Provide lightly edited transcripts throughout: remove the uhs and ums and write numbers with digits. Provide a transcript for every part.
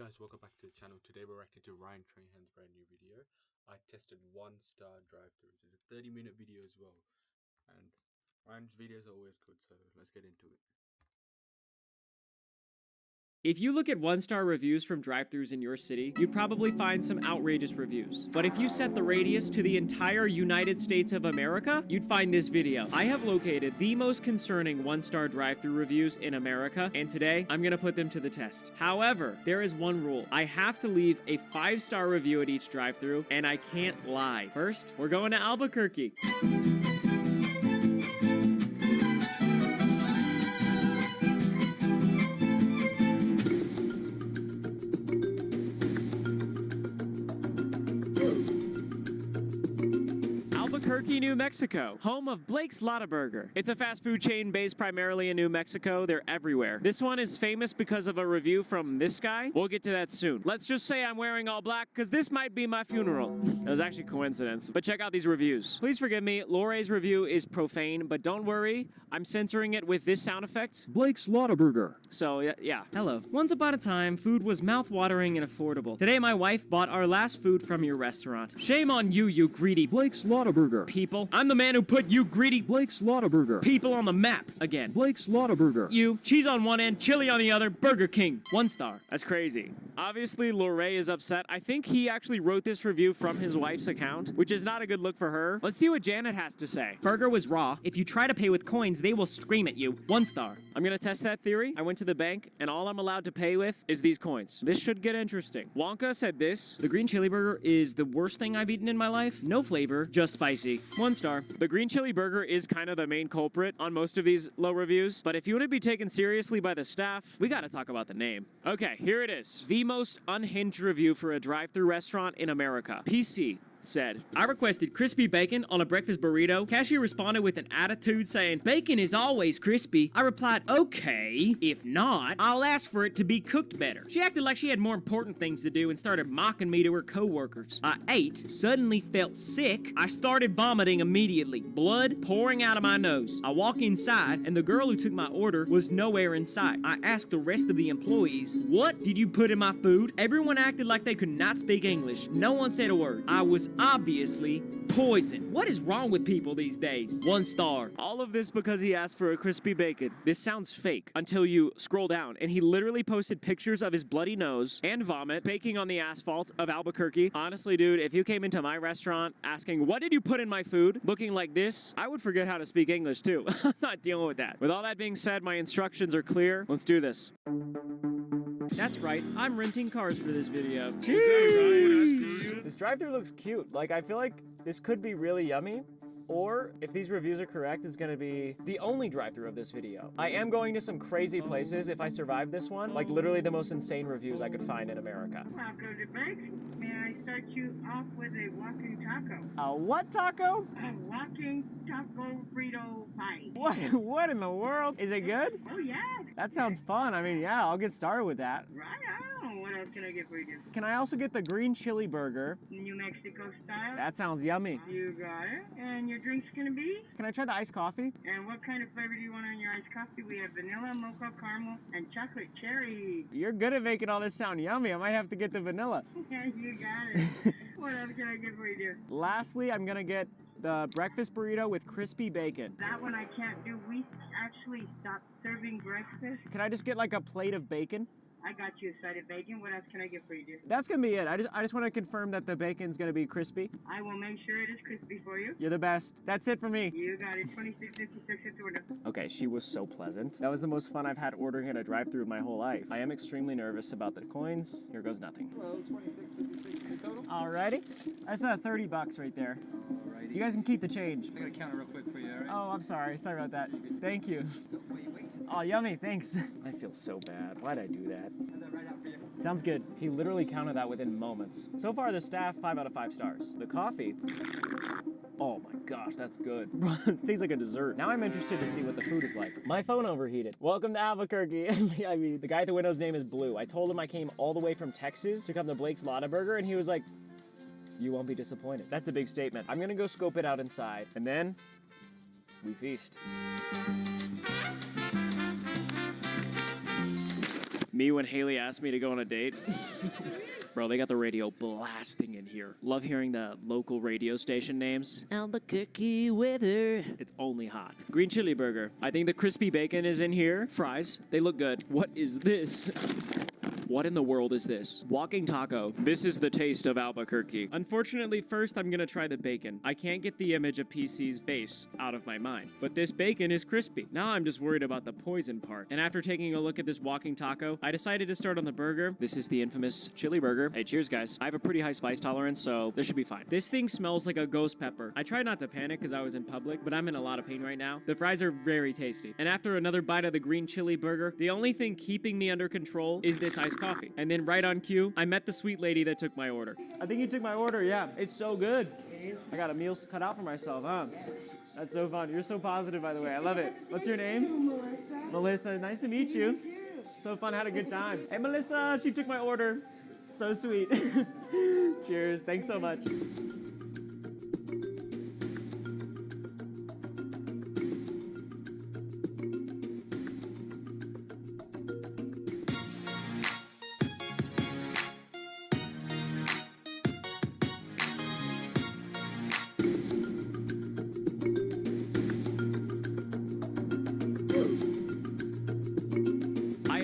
Guys, welcome back to the channel. Today we're reacting to Trahan's brand new video. I tested 1-star drive-thrus. It's a 30-minute video as well. And Ryan's videos are always good, so let's get into it. If you look at 1-star reviews from drive-thrus in your city, you'd probably find some outrageous reviews. But if you set the radius to the entire United States of America, you'd find this video. I have located the most concerning 1-star drive-thru reviews in America, and today, I'm gonna put them to the test. However, there is one rule. I have to leave a 5-star review at each drive-thru, and I can't lie. First, we're going to Albuquerque. Albuquerque, New Mexico, home of Blake's Lottaburger. It's a fast food chain based primarily in New Mexico. They're everywhere. This one is famous because of a review from this guy. We'll get to that soon. Let's just say I'm wearing all black because this might be my funeral. It was actually coincidence, but check out these reviews. Please forgive me, Lore's review is profane, but don't worry, I'm censoring it with this sound effect. Blake's Lottaburger. So, yeah. Hello. Once upon a time, food was mouth-watering and affordable. Today, my wife bought our last food from your restaurant. Shame on you, you greedy Blake's Lottaburger. people. I'm the man who put you greedy Blake's Lottaburger. people on the map again. Blake's Lottaburger. You, cheese on one end, chili on the other, Burger King. 1 star. That's crazy. Obviously, Lore is upset. I think he actually wrote this review from his wife's account, which is not a good look for her. Let's see what Janet has to say. Burger was raw. If you try to pay with coins, they will scream at you. 1 star. I'm gonna test that theory. I went to the bank, and all I'm allowed to pay with is these coins. This should get interesting. Wonka said this: the green chili burger is the worst thing I've eaten in my life. No flavor, just spicy. 1 star. The green chili burger is kind of the main culprit on most of these low reviews, but if you want to be taken seriously by the staff, we gotta talk about the name. Okay, here it is. The most unhinged review for a drive-thru restaurant in America. PC said, I requested crispy bacon on a breakfast burrito. Cashier responded with an attitude saying, bacon is always crispy. I replied, okay, if not, I'll ask for it to be cooked better. She acted like she had more important things to do and started mocking me to her coworkers. I ate, suddenly felt sick. I started vomiting immediately, blood pouring out of my nose. I walk inside and the girl who took my order was nowhere in sight. I asked the rest of the employees, what did you put in my food? Everyone acted like they could not speak English. No one said a word. I was obviously poison. What is wrong with people these days? 1 star. All of this because he asked for a crispy bacon. This sounds fake until you scroll down, and he literally posted pictures of his bloody nose and vomit baking on the asphalt of Albuquerque. Honestly, dude, if you came into my restaurant asking, what did you put in my food? Looking like this, I would forget how to speak English too. I'm not dealing with that. With all that being said, my instructions are clear. Let's do this. That's right, I'm renting cars for this video. This drive-thru looks cute. Like, I feel like this could be really yummy. Or, if these reviews are correct, it's gonna be the only drive-thru of this video. I am going to some crazy places if I survive this one. Like, literally the most insane reviews I could find in America. Welcome to Blake's. May I start you off with a walking taco? A what taco? A walking taco burrito pie. What in the world? Is it good? Oh, yeah. That sounds fun. I mean, yeah, I'll get started with that. Right on. What else can I get for you? Can I also get the green chili burger? New Mexico style. That sounds yummy. You got it. And your drink's gonna be? Can I try the iced coffee? And what kind of flavor do you want on your iced coffee? We have vanilla, mocha, caramel, and chocolate cherry. You're good at making all this sound yummy. I might have to get the vanilla. Yeah, you got it. What else can I get for you, dear? Lastly, I'm gonna get the breakfast burrito with crispy bacon. That one I can't do. We actually stopped serving breakfast. Can I just get like a plate of bacon? I got you a side of bacon. What else can I get for you, dear? That's gonna be it. I just want to confirm that the bacon's gonna be crispy. I will make sure it is crispy for you. You're the best. That's it for me. You got it. 26.56 at the order. Okay, she was so pleasant. That was the most fun I've had ordering at a drive-thru in my whole life. I am extremely nervous about the coins. Here goes nothing. Well, 26.56 in total. Alrighty. That's $30 right there. Alrighty. You guys can keep the change. I gotta count it real quick for you, alright? Oh, I'm sorry. Sorry about that. Thank you. Wait. Oh, yummy. Thanks. I feel so bad. Why'd I do that? Have that right out for you. Sounds good. He literally counted that within moments. So far, the staff, 5 out of 5 stars. The coffee, oh my gosh, that's good. It tastes like a dessert. Now I'm interested to see what the food is like. My phone overheated. Welcome to Albuquerque. I mean, the guy at the window's name is Blue. I told him I came all the way from Texas to come to Blake's Lottaburger, and he was like, you won't be disappointed. That's a big statement. I'm gonna go scope it out inside, and then we feast. Me when Haley asked me to go on a date. Bro, they got the radio blasting in here. Love hearing the local radio station names. Albuquerque weather. It's only hot. Green chili burger. I think the crispy bacon is in here. Fries. They look good. What is this? What in the world is this? Walking taco. This is the taste of Albuquerque. Unfortunately, first I'm gonna try the bacon. I can't get the image of PC's face out of my mind. But this bacon is crispy. Now I'm just worried about the poison part. And after taking a look at this walking taco, I decided to start on the burger. This is the infamous chili burger. Hey, cheers, guys. I have a pretty high spice tolerance, so this should be fine. This thing smells like a ghost pepper. I tried not to panic because I was in public, but I'm in a lot of pain right now. The fries are very tasty. And after another bite of the green chili burger, the only thing keeping me under control is this iced coffee. And then right on cue, I met the sweet lady that took my order. I think you took my order, yeah. It's so good. I got a meal cut out for myself, huh? That's so fun. You're so positive, by the way. I love it. What's your name? Melissa. Melissa, nice to meet you. So fun, had a good time. Hey, Melissa, she took my order. So sweet. Cheers, thanks so much.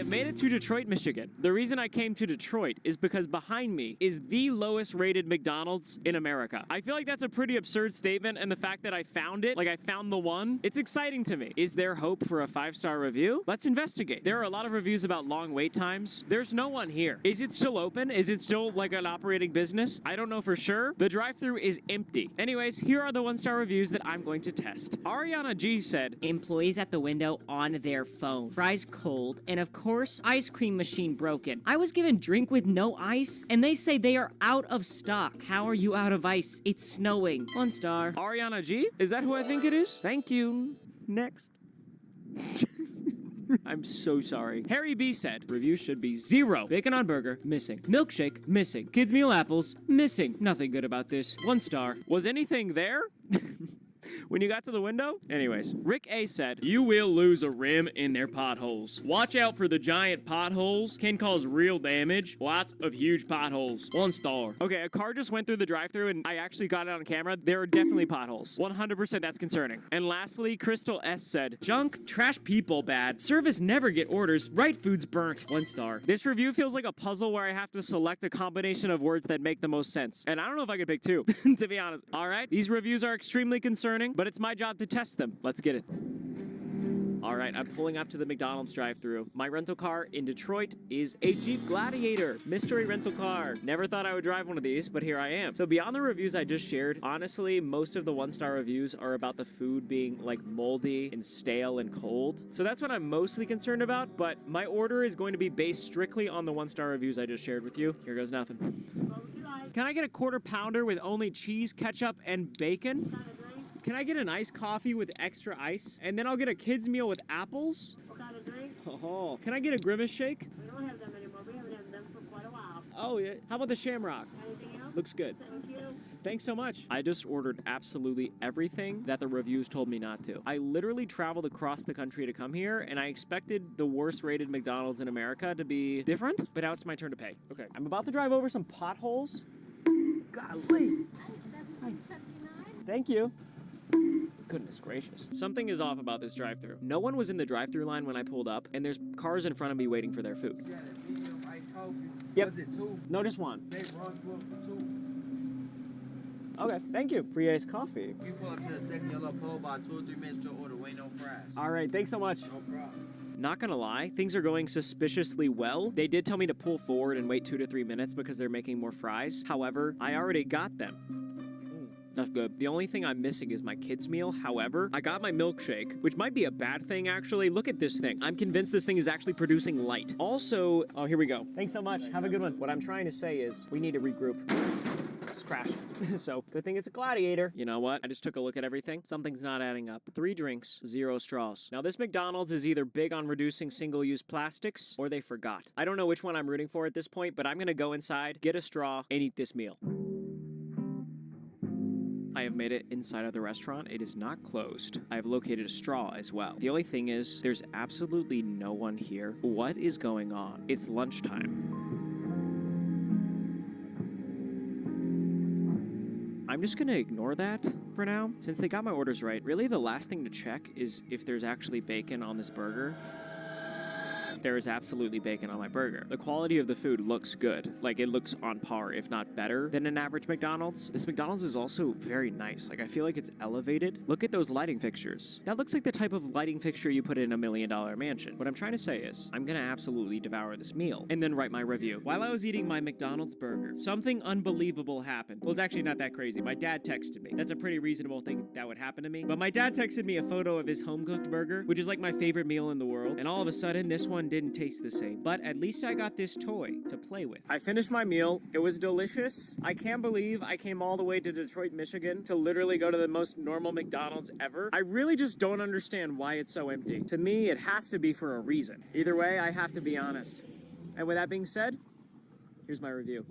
Made it to Detroit, Michigan. The reason I came to Detroit is because behind me is the lowest rated McDonald's in America. I feel like that's a pretty absurd statement, and the fact that I found it, like I found the one, it's exciting to me. Is there hope for a 5-star review? Let's investigate. There are a lot of reviews about long wait times. There's no one here. Is it still open? Is it still like an operating business? I don't know for sure. The drive-thru is empty. Anyways, here are the 1-star reviews that I'm going to test. Ariana G said, employees at the window on their phone. Fries cold, and of course, ice cream machine broken. I was given drink with no ice, and they say they are out of stock. How are you out of ice? It's snowing. 1 star. Ariana G? Is that who I think it is? Thank you. Next. I'm so sorry. Harry B said, review should be 0. Bacon on burger, missing. Milkshake, missing. Kids meal apples, missing. Nothing good about this. 1 star. Was anything there? When you got to the window? Anyways, Rick A said, you will lose a rim in their potholes. Watch out for the giant potholes. Can cause real damage. Lots of huge potholes. 1 star. Okay, a car just went through the drive-thru and I actually got it on camera. There are definitely potholes. 100% that's concerning. And lastly, Crystal S said, junk, trash people bad. Service never get orders. Right food's burnt. 1 star. This review feels like a puzzle where I have to select a combination of words that make the most sense. And I don't know if I could pick 2, to be honest. All right, these reviews are extremely concerning, but it's my job to test them. Let's get it. All right, I'm pulling up to the McDonald's drive-thru. My rental car in Detroit is a Jeep Gladiator, mystery rental car. Never thought I would drive one of these, but here I am. So beyond the reviews I just shared, honestly, most of the 1-star reviews are about the food being like moldy and stale and cold. So that's what I'm mostly concerned about, but my order is going to be based strictly on the 1-star reviews I just shared with you. Here goes nothing. Can I get a 1/4 pounder with only cheese, ketchup, and bacon? Can I get an iced coffee with extra ice? And then I'll get a kid's meal with apples? What kind of drink? Oh, can I get a Grimace shake? We don't have them anymore. We haven't had them for quite a while. Oh, yeah. How about the Shamrock? Anything else? Looks good. Thank you. Thanks so much. I just ordered absolutely everything that the reviews told me not to. I literally traveled across the country to come here, and I expected the worst rated McDonald's in America to be different, but now it's my turn to pay. Okay, I'm about to drive over some potholes. Golly. Thank you. Goodness gracious. Something is off about this drive-thru. No one was in the drive-thru line when I pulled up, and there's cars in front of me waiting for their food. You got a medium iced coffee? Yep. Was it 2? No, just 1. They run you up for 2. Okay, thank you. Free iced coffee. You pull up to the second yellow pole by 2 or 3 minutes to order. Wait, no fries. All right, thanks so much. No problem. Not gonna lie, things are going suspiciously well. They did tell me to pull forward and wait 2 to 3 minutes because they're making more fries. However, I already got them. That's good. The only thing I'm missing is my kids' meal. However, I got my milkshake, which might be a bad thing, actually. Look at this thing. I'm convinced this thing is actually producing light. Also, oh, here we go. Thanks so much. Have a good one. What I'm trying to say is we need to regroup. It's crashed. So, good thing it's a Gladiator. You know what? I just took a look at everything. Something's not adding up. 3 drinks, 0 straws. Now, this McDonald's is either big on reducing single-use plastics, or they forgot. I don't know which one I'm rooting for at this point, but I'm gonna go inside, get a straw, and eat this meal. I have made it inside of the restaurant. It is not closed. I have located a straw as well. The only thing is, there's absolutely no one here. What is going on? It's lunchtime. I'm just gonna ignore that for now. Since they got my orders right, really the last thing to check is if there's actually bacon on this burger. There is absolutely bacon on my burger. The quality of the food looks good. Like, it looks on par, if not better, than an average McDonald's. This McDonald's is also very nice. Like, I feel like it's elevated. Look at those lighting fixtures. That looks like the type of lighting fixture you put in $1 million mansion. What I'm trying to say is, I'm gonna absolutely devour this meal and then write my review. While I was eating my McDonald's burger, something unbelievable happened. Well, it's actually not that crazy. My dad texted me. That's a pretty reasonable thing that would happen to me. But my dad texted me a photo of his home-cooked burger, which is like my favorite meal in the world. And all of a sudden, this one didn't taste the same, but at least I got this toy to play with. I finished my meal. It was delicious. I can't believe I came all the way to Detroit, Michigan to literally go to the most normal McDonald's ever. I really just don't understand why it's so empty. To me, it has to be for a reason. Either way, I have to be honest. And with that being said, here's my review.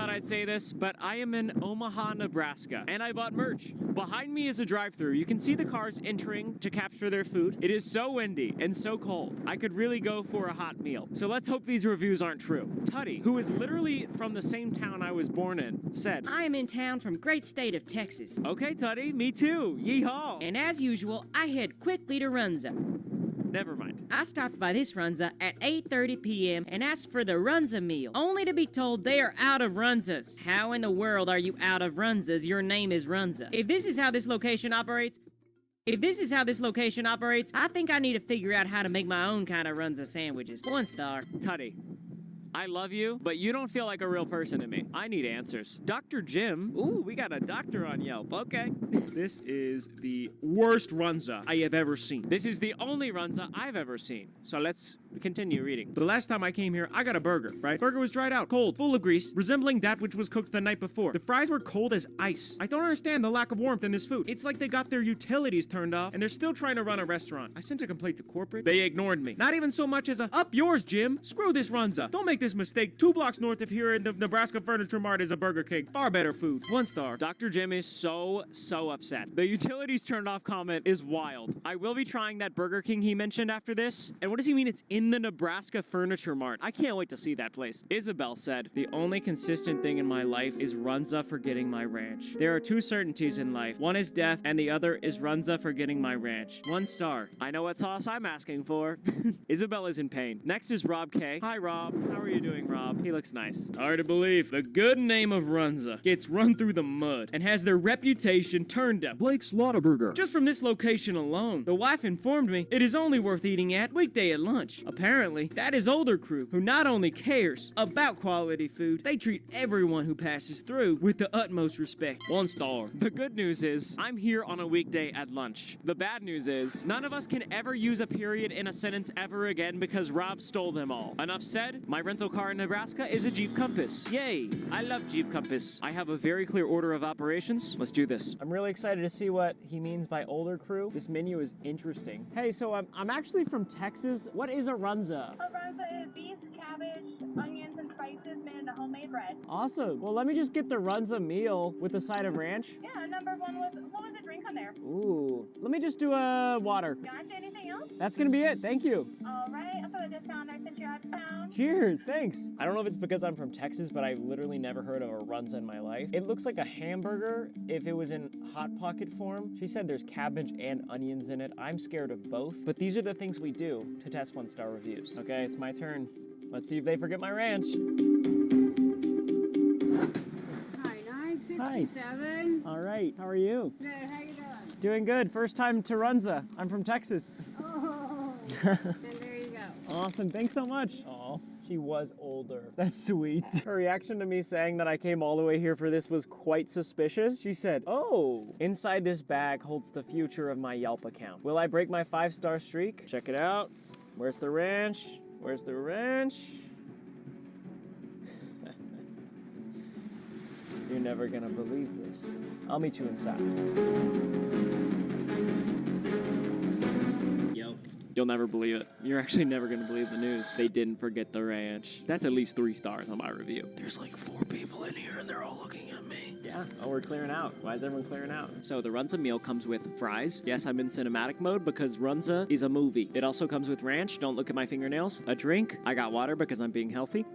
I'd say this, but I am in Omaha, Nebraska, and I bought merch. Behind me is a drive-thru. You can see the cars entering to capture their food. It is so windy and so cold. I could really go for a hot meal. So let's hope these reviews aren't true. Tutty, who is literally from the same town I was born in, said, I am in town from great state of Texas. Okay, Tutty, me too. Yeehaw. And as usual, I head quickly to Runza. Never mind. I stopped by this Runza at 8:30 p.m. and asked for the Runza meal, only to be told they are out of Runzas. How in the world are you out of Runzas? Your name is Runza. If this is how this location operates, I think I need to figure out how to make my own kind of Runza sandwiches. 1 star. Tutty, I love you, but you don't feel like a real person to me. I need answers. Dr. Jim. Ooh, we got a doctor on Yelp. Okay. This is the worst Runza I have ever seen. This is the only Runza I've ever seen. So let's continue reading. The last time I came here, I got a burger, right? Burger was dried out, cold, full of grease, resembling that which was cooked the night before. The fries were cold as ice. I don't understand the lack of warmth in this food. It's like they got their utilities turned off and they're still trying to run a restaurant. I sent a complaint to corporate. They ignored me. Not even so much as a, up yours, Jim. Screw this Runza. Don't make this mistake. 2 blocks north of here in the Nebraska Furniture Mart is a Burger King. Far better food. 1 star. Dr. Jim is so upset. The utilities turned off comment is wild. I will be trying that Burger King he mentioned after this. And what does he mean it's in the Nebraska Furniture Mart? I can't wait to see that place. Isabel said, the only consistent thing in my life is Runza forgetting my ranch. There are 2 certainties in life. One is death and the other is Runza forgetting my ranch. 1 star. I know what sauce I'm asking for. Isabel is in pain. Next is Rob K. Hi Rob. How are you doing, Rob? He looks nice. Hard to believe. The good name of Runza gets run through the mud and has their reputation turned up. Blake's Slaughterburger. Just from this location alone, the wife informed me it is only worth eating at weekday at lunch. Apparently, that is older crew who not only cares about quality food, they treat everyone who passes through with the utmost respect. 1 star. The good news is, I'm here on a weekday at lunch. The bad news is, none of us can ever use a period in a sentence ever again because Rob stole them all. Enough said, my rental car in Nebraska is a Jeep Compass. Yay! I love Jeep Compass. I have a very clear order of operations. Let's do this. I'm really excited to see what he means by older crew. This menu is interesting. Hey, so I'm actually from Texas. What is a Runza? A runza is beef, cabbage, onions, and spices made into homemade bread. Awesome. Well, let me just get the Runza meal with a side of ranch. Yeah, number 1 was, what was the drink on there? Ooh. Let me just do a water. Gotcha, anything else? That's gonna be it. Thank you. All right, I'll put a discount I sent you out of town. Cheers, thanks. I don't know if it's because I'm from Texas, but I've literally never heard of a Runza in my life. It looks like a hamburger if it was in Hot Pocket form. She said there's cabbage and onions in it. I'm scared of both, but these are the things we do to test 1-star reviews. Okay, it's my turn. Let's see if they forget my ranch. Hi, 967. All right, how are you? Good, how you doing? Doing good. First time to Runza. I'm from Texas. Oh, and there you go. Awesome, thanks so much. Aw, She was older. That's sweet. Her reaction to me saying that I came all the way here for this was quite suspicious. She said, "Oh, inside this bag holds the future of my Yelp account. Will I break my 5-star streak? Check it out. Where's the ranch? Where's the ranch?" You're never gonna believe this. I'll meet you inside. Yo. You'll never believe it. You're actually never gonna believe the news. They didn't forget the ranch. That's at least 3 stars on my review. There's like 4 people in here and they're all looking at me. Yeah, oh, we're clearing out. Why is everyone clearing out? So the Runza meal comes with fries. Yes, I'm in cinematic mode because Runza is a movie. It also comes with ranch. Don't look at my fingernails. A drink. I got water because I'm being healthy.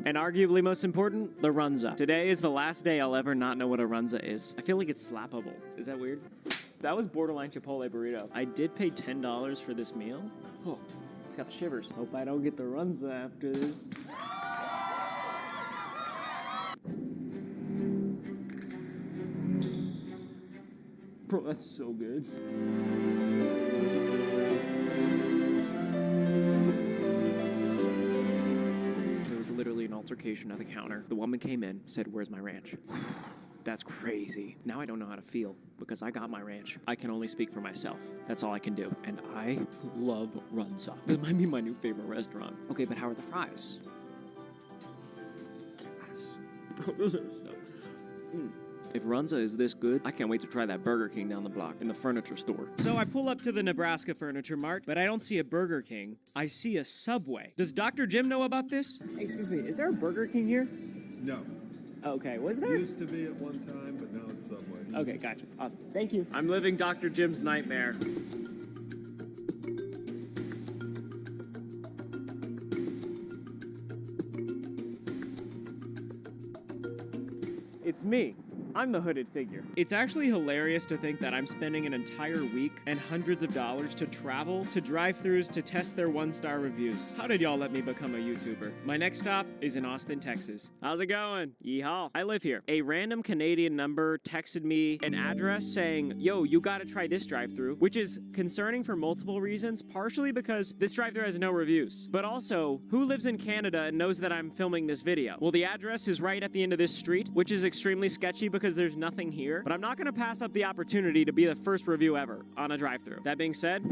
And arguably most important, the Runza. Today is the last day I'll ever not know what a Runza is. I feel like it's slappable. Is that weird? That was borderline Chipotle burrito. I did pay $10 for this meal. Oh, it's got the shivers. Hope I don't get the Runza after this. Bro, that's so good. There was literally an altercation at the counter. The woman came in, said, "Where's my ranch?" That's crazy. Now I don't know how to feel because I got my ranch. I can only speak for myself. That's all I can do. And I love Runza. This might be my new favorite restaurant. Okay, but how are the fries? Yes. Bro, those are so... If Runza is this good, I can't wait to try that Burger King down the block in the furniture store. So I pull up to the Nebraska Furniture Mart, but I don't see a Burger King. I see a Subway. Does Dr. Jim know about this? Hey, excuse me, is there a Burger King here? No. Okay, was there? Used to be at one time, but now it's Subway. Okay, gotcha. Awesome. Thank you. I'm living Dr. Jim's nightmare. It's me. I'm the hooded figure. It's actually hilarious to think that I'm spending an entire week and hundreds of dollars to travel to drive-thrus to test their 1-star reviews. How did y'all let me become a YouTuber? My next stop is in Austin, Texas. How's it going? Yeehaw. I live here. A random Canadian number texted me an address saying, "Yo, you gotta try this drive-thru," which is concerning for multiple reasons, partially because this drive-thru has no reviews, but also, who lives in Canada and knows that I'm filming this video? Well, the address is right at the end of this street, which is extremely sketchy because there's nothing here, but I'm not gonna pass up the opportunity to be the first review ever on a drive-thru. That being said,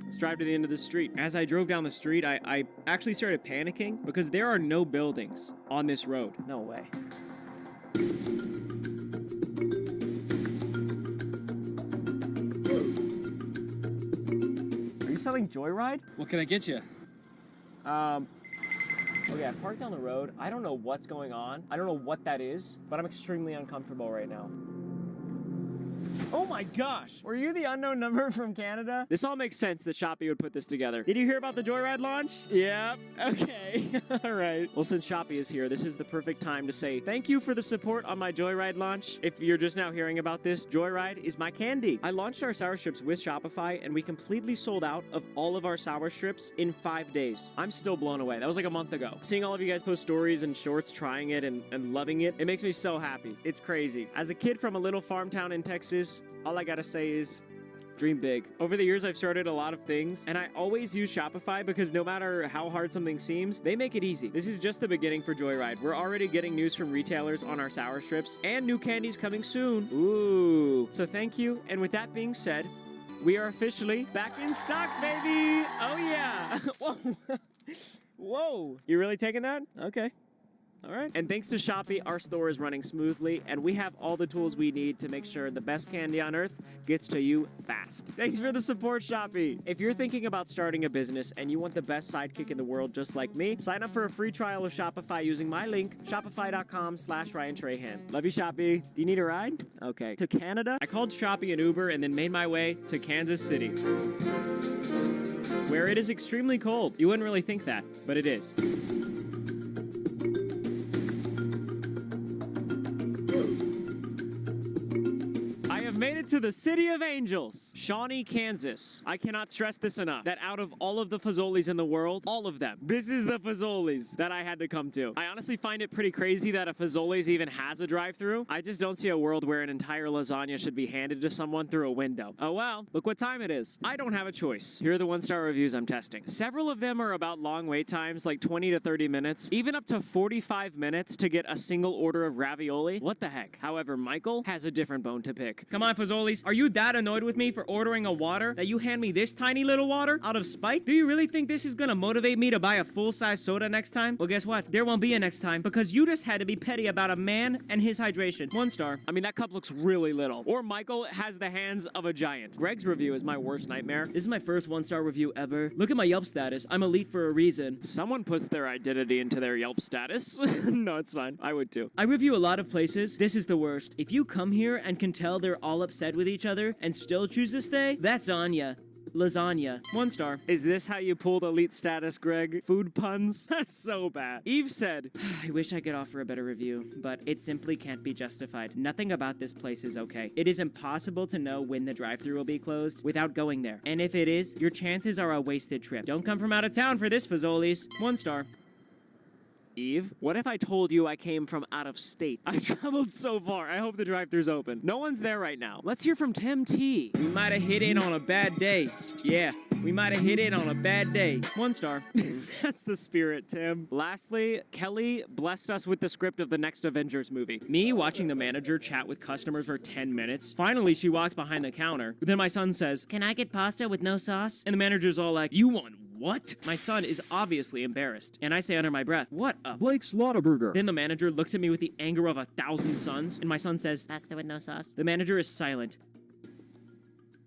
let's drive to the end of the street. As I drove down the street, I actually started panicking because there are no buildings on this road. No way. Are you selling Joyride? What can I get you? Okay, I parked down the road. I don't know what's going on. I don't know what that is, but I'm extremely uncomfortable right now. Oh my gosh! Were you the unknown number from Canada? This all makes sense that Shopee would put this together. Did you hear about the Joyride launch? Yep. Okay. All right. Well, since Shopee is here, this is the perfect time to say thank you for the support on my Joyride launch. If you're just now hearing about this, Joyride is my candy. I launched our sour strips with Shopify, and we completely sold out of all of our sour strips in 5 days. I'm still blown away. That was like a month ago. Seeing all of you guys post stories and shorts trying it and loving it, it makes me so happy. It's crazy. As a kid from a little farm town in Texas, all I gotta say is, dream big. Over the years, I've started a lot of things, and I always use Shopify because no matter how hard something seems, they make it easy. This is just the beginning for Joyride. We're already getting news from retailers on our sour strips, and new candies coming soon. Ooh. So thank you, and with that being said, we are officially back in stock, baby! Oh yeah! Whoa! Whoa! You really taking that? Okay. All right. And thanks to Shopee, our store is running smoothly, and we have all the tools we need to make sure the best candy on earth gets to you fast. Thanks for the support, Shopee. If you're thinking about starting a business and you want the best sidekick in the world just like me, sign up for a free trial of Shopify using my link, shopify.com/Ryan Trahan. Love you, Shopee. Do you need a ride? Okay. To Canada? I called Shopee an Uber and then made my way to Kansas City, where it is extremely cold. You wouldn't really think that, but it is. have made it to the City of Angels, Shawnee, Kansas. I cannot stress this enough, that out of all of the Fazoli's in the world, all of them, this is the Fazoli's that I had to come to. I honestly find it pretty crazy that a Fazoli's even has a drive-thru. I just don't see a world where an entire lasagna should be handed to someone through a window. Oh well, look what time it is. I don't have a choice. Here are the one-star reviews I'm testing. Several of them are about long wait times, like 20 to 30 minutes, even up to 45 minutes to get a single order of ravioli. What the heck? However, Michael has a different bone to pick. Come on, Fazoli's. Are you that annoyed with me for ordering a water that you hand me this tiny little water out of spite? Do you really think this is gonna motivate me to buy a full-size soda next time? Well, guess what? There won't be a next time because you just had to be petty about a man and his hydration. 1 star. I mean, that cup looks really little. Or Michael has the hands of a giant. Greg's review is my worst nightmare. This is my first 1-star review ever. Look at my Yelp status. I'm elite for a reason. Someone puts their identity into their Yelp status. No, it's fine. I would too. I review a lot of places. This is the worst. If you come here and can tell they're all upset with each other and still choose to stay, that's on ya. Lasagna. 1 star. Is this how you pulled elite status, Greg? Food puns? That's so bad. Eve said, I wish I could offer a better review, but it simply can't be justified. Nothing about this place is okay. It is impossible to know when the drive-thru will be closed without going there. And if it is, your chances are a wasted trip. Don't come from out of town for this, Fazoli's. 1 star. Eve, what if I told you I came from out of state? I traveled so far. I hope the drive-thru's open. No one's there right now. Let's hear from Tim T. We might have hit in on a bad day. Yeah, we might have hit in on a bad day. 1 star. That's the spirit, Tim. Lastly, Kelly blessed us with the script of the next Avengers movie. Me watching the manager chat with customers for 10 minutes. Finally, she walks behind the counter. Then my son says, "Can I get pasta with no sauce?" And the manager's all like, "You want what?" My son is obviously embarrassed. And I say under my breath, "What a..." Blake's Slaughterburger. Then the manager looks at me with the anger of 1,000 suns. And my son says, "Pasta with no sauce." The manager is silent.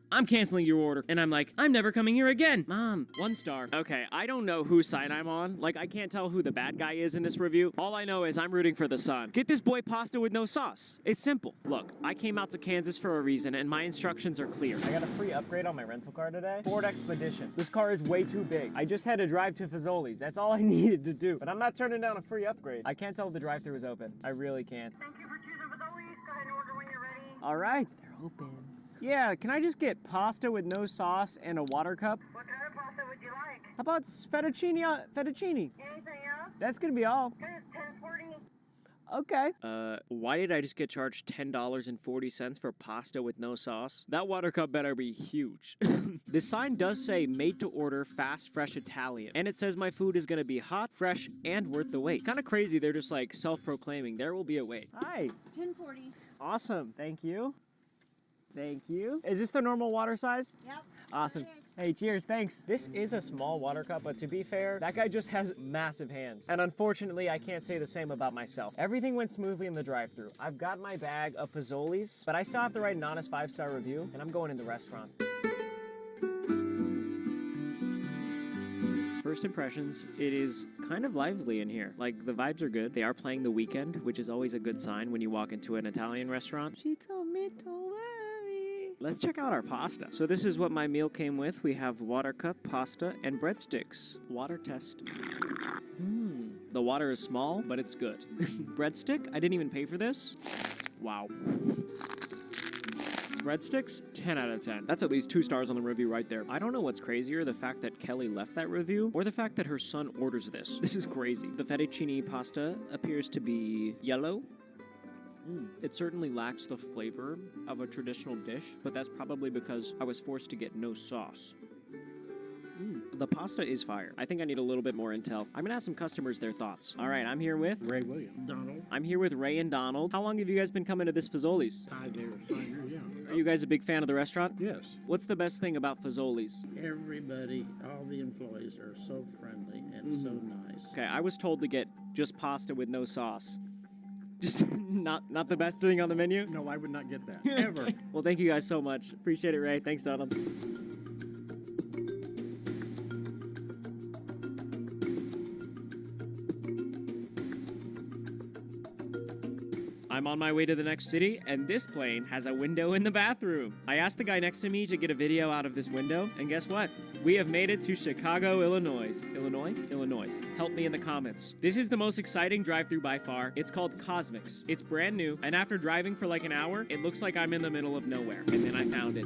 "I'm canceling your order." And I'm like, "I'm never coming here again." Mom. 1 star. Okay, I don't know whose side I'm on. Like, I can't tell who the bad guy is in this review. All I know is I'm rooting for the son. Get this boy pasta with no sauce. It's simple. Look, I came out to Kansas for a reason, and my instructions are clear. I got a free upgrade on my rental car today. Ford Expedition. This car is way too big. I just had to drive to Fazoli's. That's all I needed to do. But I'm not turning down a free upgrade. I can't tell if the drive-thru is open. I really can't. Thank you for choosing Fazoli's. Go ahead and order when you're ready. All right. They're open. Yeah, can I just get pasta with no sauce and a water cup? What kind of pasta would you like? How about fettuccine? Fettuccine. Anything else? That's gonna be all. Okay, it's 10:40. Okay. Why did I just get charged $10.40 for pasta with no sauce? That water cup better be huge. This sign does say made to order fast, fresh Italian. And it says my food is gonna be hot, fresh, and worth the wait. Kind of crazy they're just like self-proclaiming. There will be a wait. Hi. 1040. Awesome. Thank you. Thank you. Is this the normal water size? Yep. Awesome. Hey, cheers, thanks. This is a small water cup, but to be fair, that guy just has massive hands. And unfortunately, I can't say the same about myself. Everything went smoothly in the drive-thru. I've got my bag of Fazoli's, but I still have to write an honest 5-star review, and I'm going in the restaurant. First impressions, it is kind of lively in here. Like, the vibes are good. They are playing The Weeknd, which is always a good sign when you walk into an Italian restaurant. She told me to worry. Let's check out our pasta. So this is what my meal came with. We have water cup, pasta, and breadsticks. Water test. The water is small, but it's good. Breadstick, I didn't even pay for this. Wow. Breadsticks, 10 out of 10. That's at least 2 stars on the review right there. I don't know what's crazier, the fact that Kelly left that review, or the fact that her son orders this. This is crazy. The fettuccine pasta appears to be yellow. It certainly lacks the flavor of a traditional dish, but that's probably because I was forced to get no sauce. The pasta is fire. I think I need a little bit more intel. I'm gonna ask some customers their thoughts. All right, I'm here with Ray Williams. Donald. I'm here with Ray and Donald. How long have you guys been coming to this Fazoli's? Hi there, Simon. Yeah. Are you guys a big fan of the restaurant? Yes. What's the best thing about Fazoli's? Everybody, all the employees are so friendly and so nice. Okay, I was told to get just pasta with no sauce. Just not the best thing on the menu? No, I would not get that. Ever. Well, thank you guys so much. Appreciate it, Ray. Thanks, Donald. I'm on my way to the next city, and this plane has a window in the bathroom. I asked the guy next to me to get a video out of this window, and guess what? We have made it to Chicago, Illinois. Illinois. Help me in the comments. This is the most exciting drive-thru by far. It's called Cosmics. It's brand new, and after driving for like an hour, it looks like I'm in the middle of nowhere. And then I found it.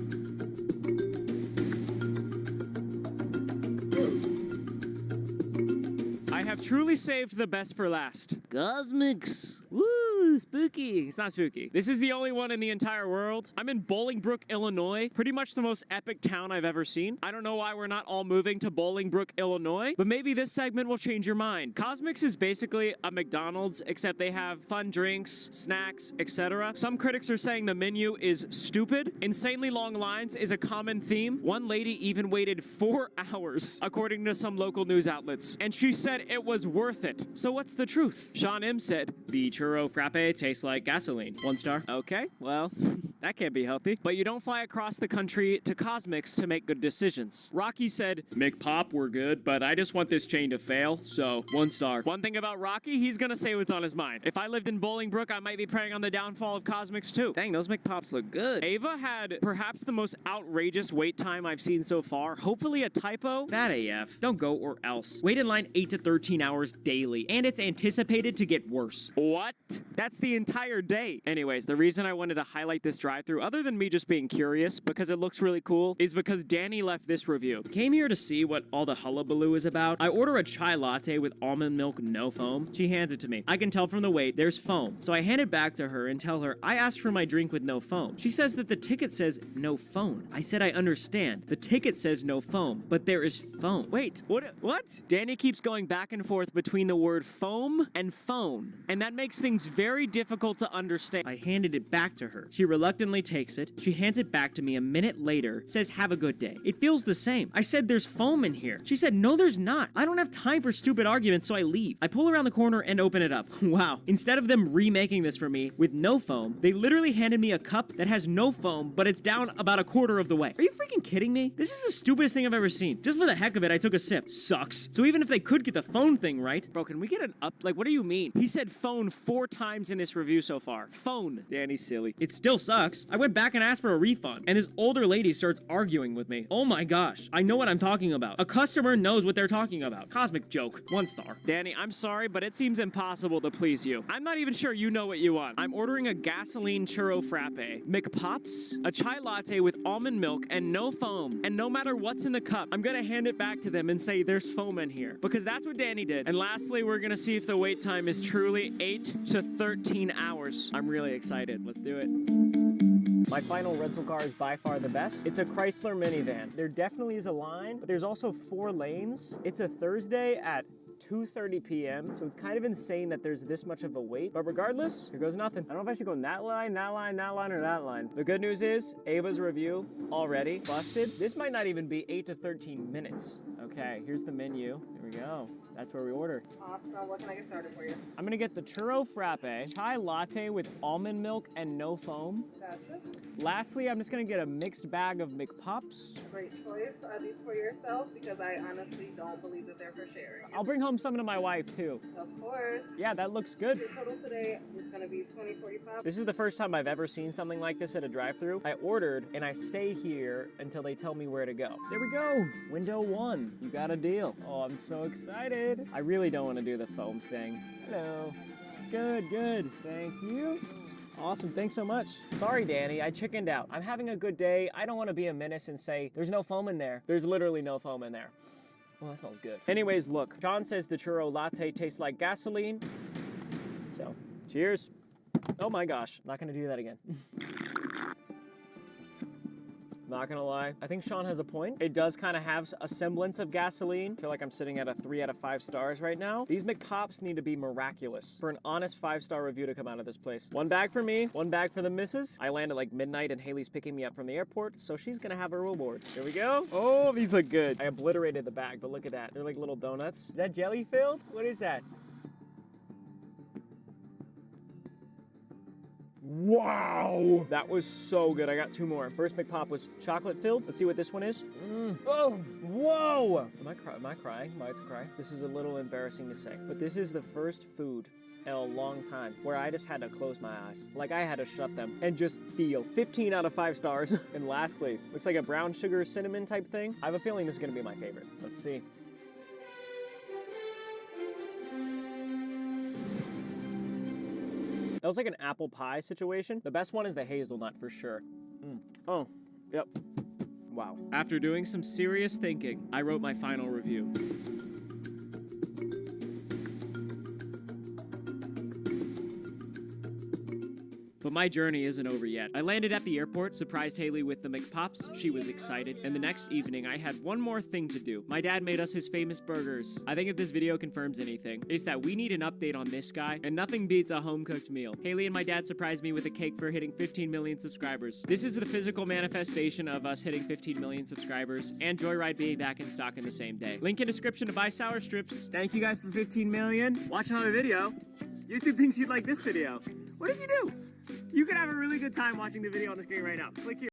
I have truly saved the best for last. Cosmics. Woo, spooky. It's not spooky. This is the only one in the entire world. I'm in Bolingbrook, Illinois. Pretty much the most epic town I've ever seen. I don't know why we're not all moving to Bolingbrook, Illinois, but maybe this segment will change your mind. Cosmics is basically a McDonald's, except they have fun drinks, snacks, etc. Some critics are saying the menu is stupid. Insanely long lines is a common theme. One lady even waited 4 hours, according to some local news outlets, and she said it was worth it. So what's the truth? Sean M said, the churro frappe tastes like gasoline. 1 star. Okay, well, that can't be healthy. But you don't fly across the country to Cosmics to make good decisions. Rocky said, McPop were good, but I just want this chain to fail, so 1 star. One thing about Rocky, he's gonna say what's on his mind. If I lived in Bolingbrook, I might be preying on the downfall of Cosmics too. Dang, those McPops look good. Ava had perhaps the most outrageous wait time I've seen so far. Hopefully a typo. That AF. Don't go or else. Wait in line 8 to 13 hours daily, and it's anticipated to get worse. What? That's the entire day. Anyways, the reason I wanted to highlight this drive-thru, other than me just being curious because it looks really cool, is because Danny left this review. Came here to see what all the hullabaloo is about. I order a chai latte with almond milk, no foam. She hands it to me. I can tell from the wait there's foam. So I hand it back to her and tell her I asked for my drink with no foam. She says that the ticket says no phone. I said I understand. The ticket says no foam, but there is foam. Wait, what? Danny keeps going back and forth between the word foam and phone, and that makes things very difficult to understand. I handed it back to her. She reluctantly takes it. She hands it back to me a minute later, says have a good day. It feels the same. I said there's foam in here. She said no there's not. I don't have time for stupid arguments, so I leave. I pull around the corner and open it up. Wow. Instead of them remaking this for me with no foam, they literally handed me a cup that has no foam, but it's down about a quarter of the way. Are you freaking kidding me? This is the stupidest thing I've ever seen. Just for the heck of it, I took a sip. Sucks. So even if they could get the phone thing right, bro, can we get an up? Like, what do you mean? He said phone 4 times in this review so far. Phone. Danny's silly. It still sucks. I went back and asked for a refund, and this older lady starts arguing with me. Oh my gosh. I know what I'm talking about. A customer knows what they're talking about. Cosmic joke. 1 star. Danny, I'm sorry, but it seems impossible to please you. I'm not even sure you know what you want. I'm ordering a gasoline churro frappe, McPops, a chai latte with almond milk, and no foam. And no matter what's in the cup, I'm gonna hand it back to them and say there's foam in here. Because that's what Danny did. And lastly, we're gonna see if the wait time is truly 8 to 13 hours. I'm really excited. Let's do it. My final rental car is by far the best. It's a Chrysler minivan. There definitely is a line, but there's also 4 lanes. It's a Thursday at 2:30 p.m. So it's kind of insane that there's this much of a wait. But regardless, here goes nothing. I don't know if I should go in that line, that line, that line, or that line. The good news is, Ava's review already busted. This might not even be 8 to 13 minutes. Okay, here's the menu. Here we go. That's where we order. Awesome. What can I get started for you? I'm gonna get the churro frappe, chai latte with almond milk and no foam. Gotcha. Lastly, I'm just gonna get a mixed bag of McPops. Great choice. Are these for yourself? Because I honestly don't believe that they're for sharing. I'll bring home some to my wife too. Of course. Yeah, that looks good. Your total today is going to be $20.45. This is the first time I've ever seen something like this at a drive-thru. I ordered and I stay here until they tell me where to go. There we go. Window 1. You got a deal. Oh, I'm so excited. I really don't want to do the foam thing. Hello. Good, good. Thank you. Awesome, thanks so much. Sorry, Danny, I chickened out. I'm having a good day. I don't want to be a menace and say, there's no foam in there. There's literally no foam in there. Well, that smells good. Anyways, look, Sean says the churro latte tastes like gasoline. So, cheers. Oh my gosh, not gonna do that again. Not gonna lie, I think Sean has a point. It does kind of have a semblance of gasoline. I feel like I'm sitting at a 3 out of 5 stars right now. These McPops need to be miraculous for an honest 5-star review to come out of this place. 1 bag for me, 1 bag for the missus. I land at like midnight and Haley's picking me up from the airport, so she's gonna have a reward. Here we go. Oh, these look good. I obliterated the bag, but look at that. They're like little donuts. Is that jelly filled? What is that? Wow! That was so good. I got 2 more. First McPop was chocolate filled. Let's see what this one is. Oh, whoa! Am I crying? Am I crying? Am I to cry? This is a little embarrassing to say, but this is the first food in a long time where I just had to close my eyes. Like I had to shut them and just feel 15 out of 5 stars. And lastly, looks like a brown sugar cinnamon type thing. I have a feeling this is gonna be my favorite. Let's see. That was like an apple pie situation. The best one is the hazelnut for sure. Oh, yep. Wow. After doing some serious thinking, I wrote my final review. But my journey isn't over yet. I landed at the airport, surprised Haley with the McPops. She was excited. And the next evening, I had one more thing to do. My dad made us his famous burgers. I think if this video confirms anything, it's that we need an update on this guy, and nothing beats a home-cooked meal. Haley and my dad surprised me with a cake for hitting 15 million subscribers. This is the physical manifestation of us hitting 15 million subscribers, and Joyride being back in stock in the same day. Link in description to buy sour strips. Thank you guys for 15 million. Watch another video. YouTube thinks you'd like this video. What did you do? You could have a really good time watching the video on the screen right now. Click here.